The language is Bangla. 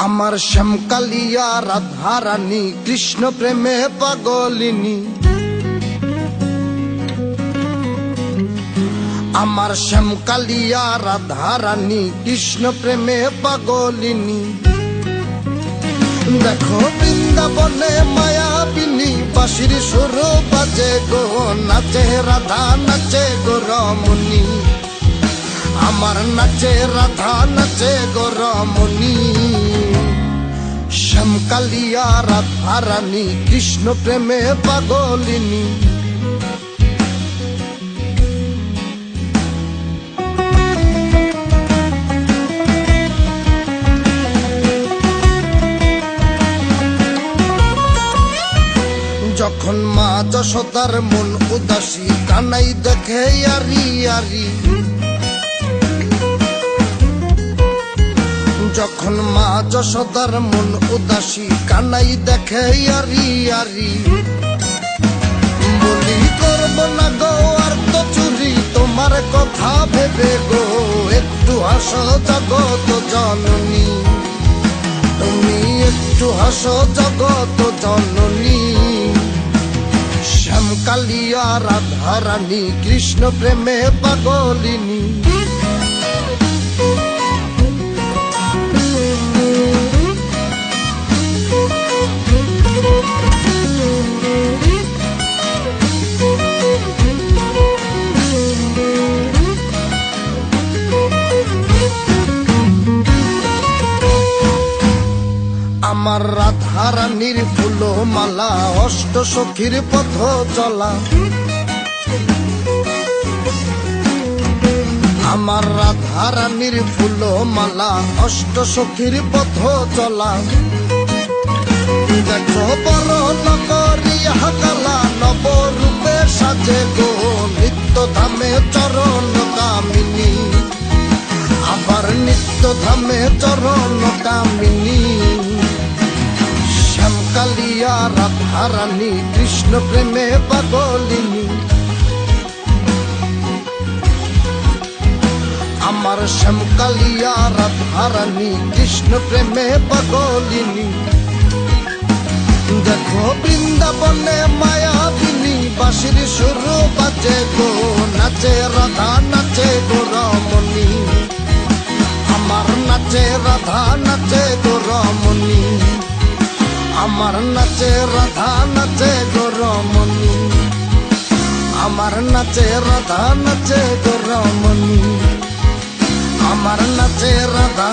আমার শ্যামকালিয়া রাধারানী কৃষ্ণ প্রেমে পাগলিনী। আমার শ্যামকালিয়া রাধারানী কৃষ্ণ প্রেমে পাগলিনী। দেখো বৃন্দাবনে মায়াবিনী বাঁশির সুর বাজে গো, নাচে রাধা নাচে গো রমণী। আমার নাচে রাধা নাচে গো রমণী। শ্যামকালিয়া রাধারানী কৃষ্ণ প্রেমে পাগলিনী। যখন মা যশোদার মন উদাসী কানাই দেখে আরি আরি। যখন মা যশোদার মন উদাসী কানাই দেখে আরি আরি। বলি করব না গো আর তো চুরি তোমার কথা ভেবে গো, একটু হাসো জগত জননী। তুমি একটু হাসো জগত জননী। শ্যামকালিয়া রাধারানী কৃষ্ণ প্রেমে পাগলিনী। আমার রাধারানীর ফুল মালা অষ্ট সখীর পথ চলা। আমার রাধারানীর ফুল মালা অষ্ট সখীর পথ চলা। দেখো বড় নগরিয়া কালা নবরূপে সাজে গো, নিত্য ধামে চরণ কামিনী। আবার নিত্য ধামে চরণ কামিনী। শ্যামকালিয়া রাধারানী কৃষ্ণ প্রেমে পাগলিনী। আমার শ্যামকালিয়া রাধারানী কৃষ্ণ প্রেমে পাগলিনী। দেখো বৃন্দাবনে মায়াবিনী বাঁশির সুর বাজে গো, নাচে রাধা নাচে গো রমণী। আমার নাচে রাধা নাচে গো রমণী। আমার নাচে রাধা নাচে গো রমণী। আমার নাচে রাধা নাচে গো রমণী। আমার নাচে রাধা